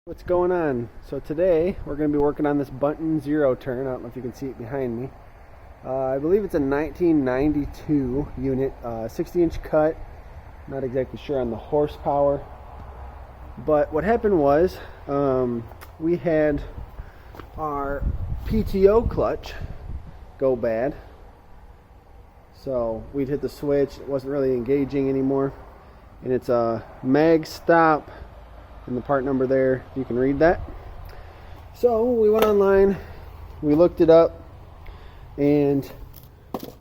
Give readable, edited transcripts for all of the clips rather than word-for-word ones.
What's going on? So today we're going to be working on this Bunton zero turn. I don't know if you can see it behind me. I believe it's a 1992 unit, 60-inch cut. Not exactly sure on the horsepower. But what happened was we had our PTO clutch go bad. So we'd hit the switch. It wasn't really engaging anymore. And it's a mag stop. And the part number there, you can read that. So we went online, we looked it up, and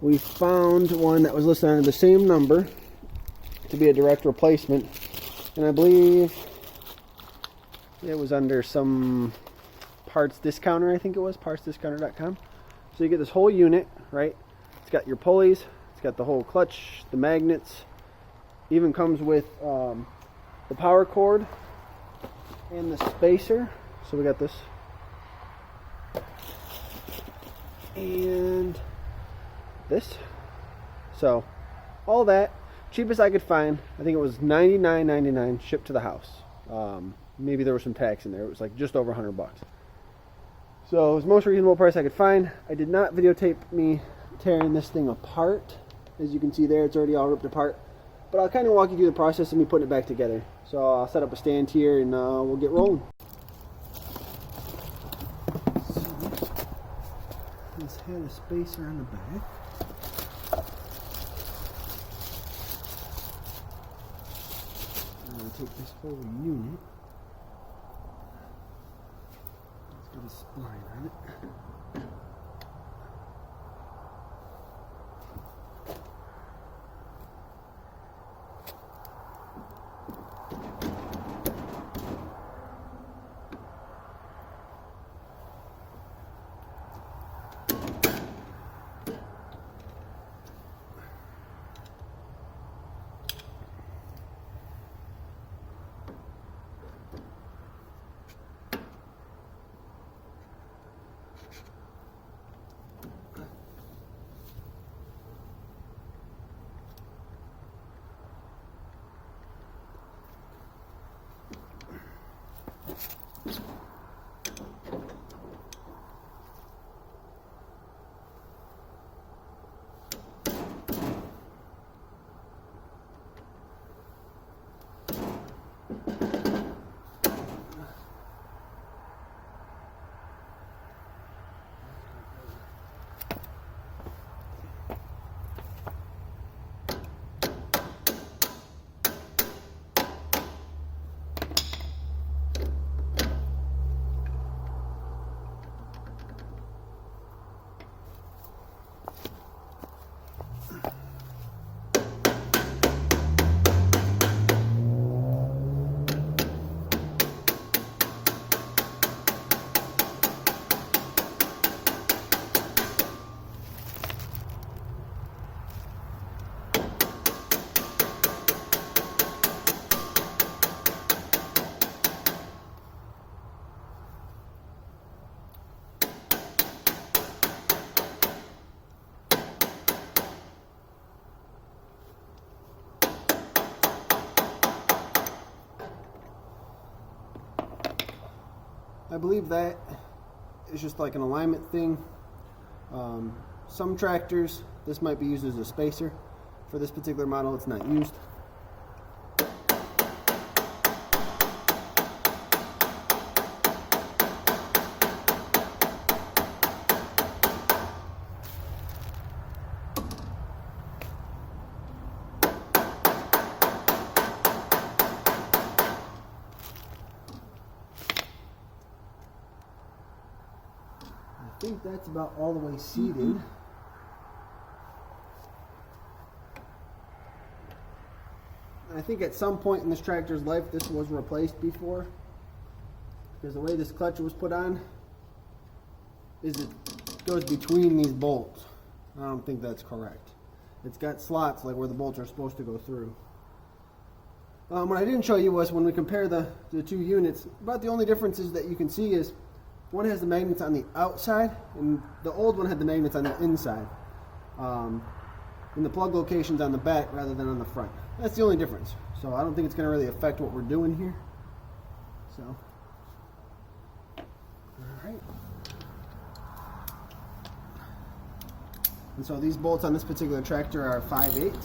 we found one that was listed under the same number to be a direct replacement. And I believe it was under some parts discounter, I think it was, partsdiscounter.com. So you get this whole unit, right? It's got your pulleys, it's got the whole clutch, the magnets, even comes with the power cord and the spacer. So we got this and this. So all that, cheapest I could find. I think it was $99.99 shipped to the house. Maybe there was some tax in there. It was like just over $100. So it was the most reasonable price I could find. I did not videotape me tearing this thing apart. As you can see there, it's already all ripped apart. But I'll kind of walk you through the process of me putting it back together. So I'll set up a stand here and we'll get rolling. This had a spacer on the back. I'm going to take this whole unit. Let's get a spline on it. I believe that is just like an alignment thing. Some tractors, this might be used as a spacer. For this particular model, it's not used. I think that's about all the way seated. I think at some point in this tractor's life this was replaced before, because the way this clutch was put on is it goes between these bolts. I don't think that's correct. It's got slots like where the bolts are supposed to go through. What I didn't show you was when we compare the two units, about the only differences that you can see is one has the magnets on the outside, and the old one had the magnets on the inside. And the plug location's on the back rather than on the front. That's the only difference. So I don't think it's going to really affect what we're doing here. So Alright. And so these bolts on this particular tractor are 5/8.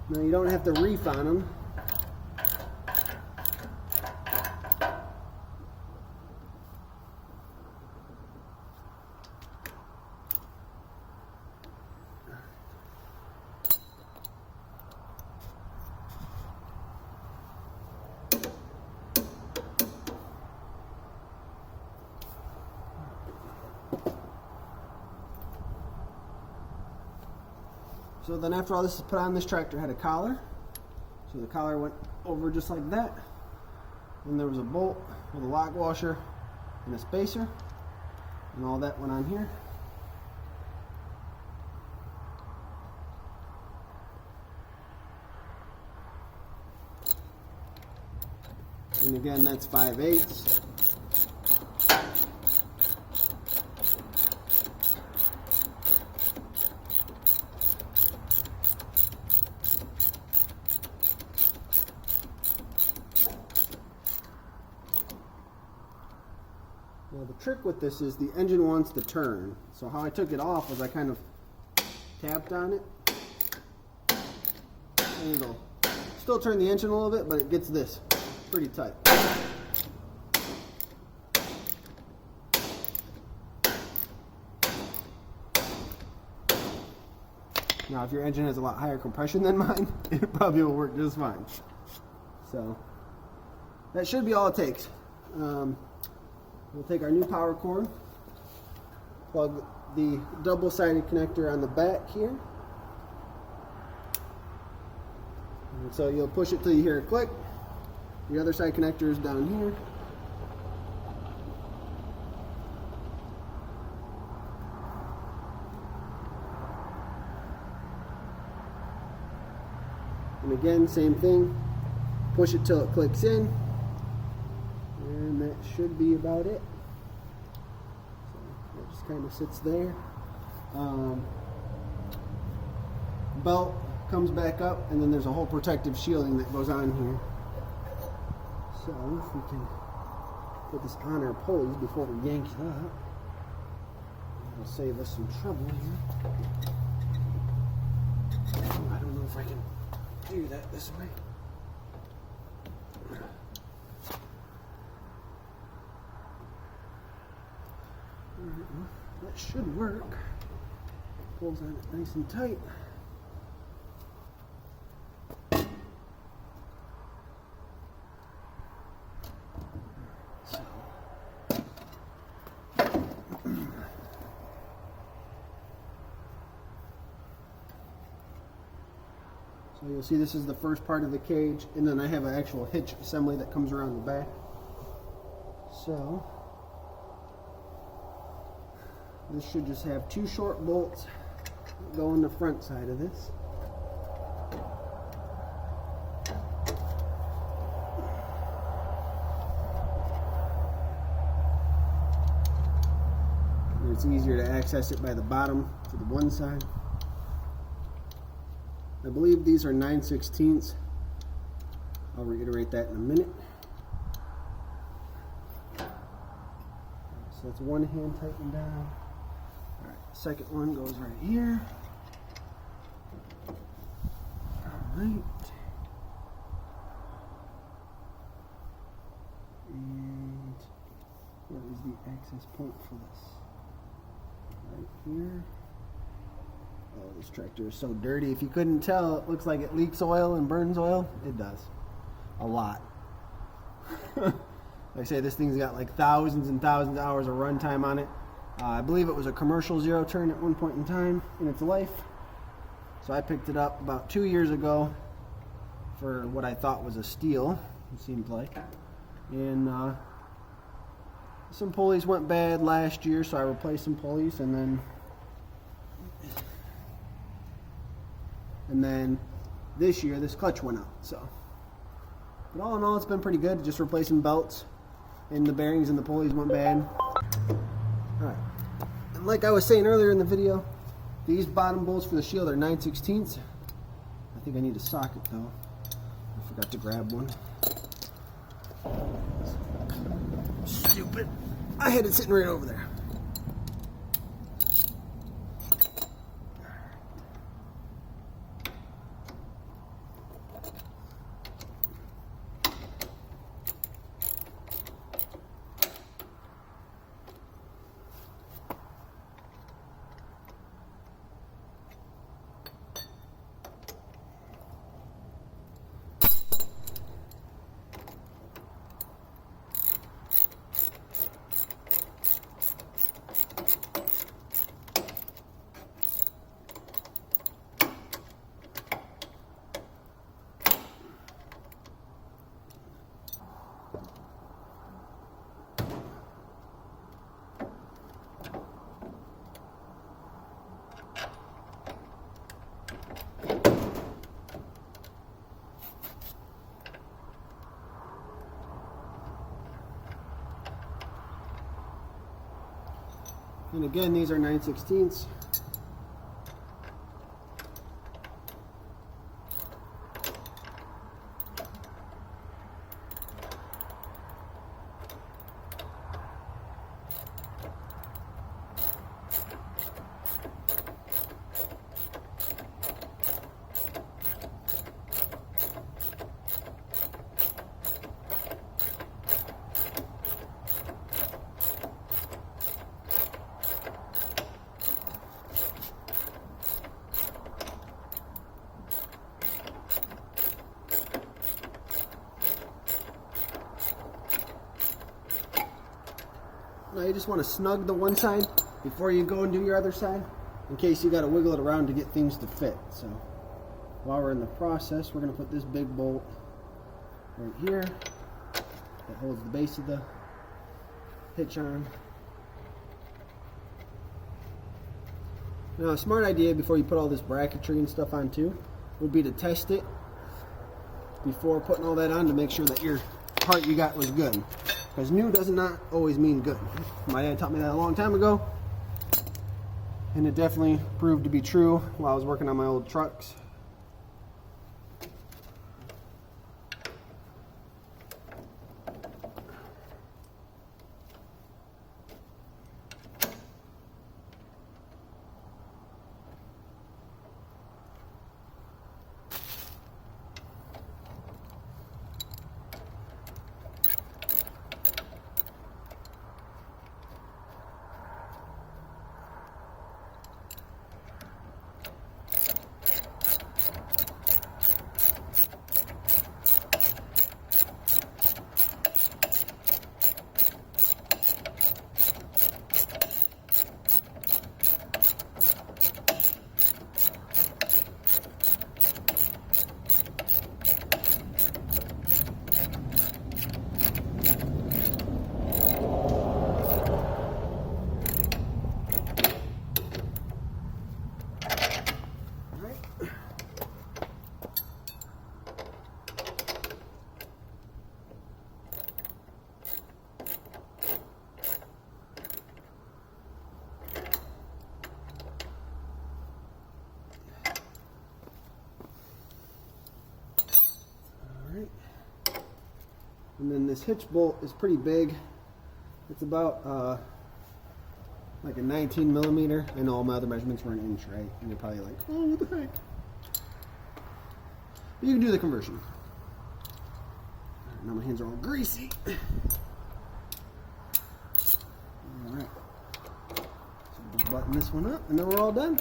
Now you don't have to reef on them. So then after all this is put on, this tractor had a collar. So the collar went over just like that. Then there was a bolt with a lock washer and a spacer. And all that went on here. And again, that's 5/8. Now the trick with this is the engine wants to turn. So how I took it off was I kind of tapped on it. And it'll still turn the engine a little bit, but it gets this pretty tight. Now if your engine has a lot higher compression than mine, it probably will work just fine. So that should be all it takes. We'll take our new power cord, plug the double-sided connector on the back here. And so you'll push it till you hear a click. The other side connector is down here. And again, same thing. Push it till it clicks in. And that should be about it. So it just kind of sits there. Belt comes back up, and then there's a whole protective shielding that goes on here. So if we can put this on our pulleys before we yank it up, it'll save us some trouble here. I don't know if I can do that this way. That should work. Pulls on it nice and tight. So you'll see this is the first part of the cage, and then I have an actual hitch assembly that comes around the back. So this should just have two short bolts that go in the front side of this. And it's easier to access it by the bottom to the one side. I believe these are 9/16. I'll reiterate that in a minute. So that's one hand tightened down. All right, second one goes right here. All right. And where is the access point for this? Right here. Oh, this tractor is so dirty. If you couldn't tell, it looks like it leaks oil and burns oil. It does. A lot. Like I say, this thing's got like thousands and thousands of hours of runtime on it. I believe it was a commercial zero turn at one point in time in its life. So I picked it up about 2 years ago for what I thought was a steal, it seemed like. And some pulleys went bad last year, so I replaced some pulleys, and then this year this clutch went out. So, but all in all, it's been pretty good. Just replacing belts, and the bearings and the pulleys went bad. All right, and like I was saying earlier in the video, these bottom bolts for the shield are 9/16. I think I need a socket though. I forgot to grab one. Stupid. I had it sitting right over there. And again, these are 9/16. Now you just want to snug the one side before you go and do your other side, in case you got to wiggle it around to get things to fit. So while we're in the process, we're going to put this big bolt right here that holds the base of the hitch on. Now a smart idea before you put all this bracketry and stuff on too would be to test it before putting all that on to make sure that your part you got was good. Because new does not always mean good. My dad taught me that a long time ago, and it definitely proved to be true while I was working on my old trucks. And then this hitch bolt is pretty big. It's about like a 19 millimeter. I know all my other measurements were an inch, right? And you're probably like, oh, what the heck? But you can do the conversion. Now my hands are all greasy. Alright. So we'll just button this one up and then we're all done.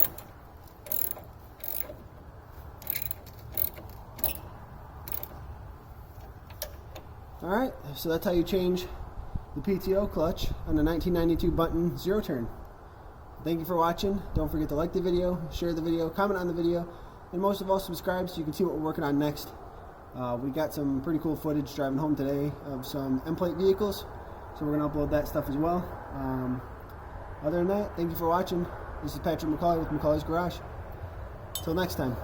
Alright, so that's how you change the PTO clutch on a 1992 Bunton zero turn. Thank you for watching. Don't forget to like the video, share the video, comment on the video, and most of all, subscribe so you can see what we're working on next. We got some pretty cool footage driving home today of some M-plate vehicles, so we're going to upload that stuff as well. Other than that, thank you for watching. This is Patrick McCauley with McCauley's Garage. Until next time.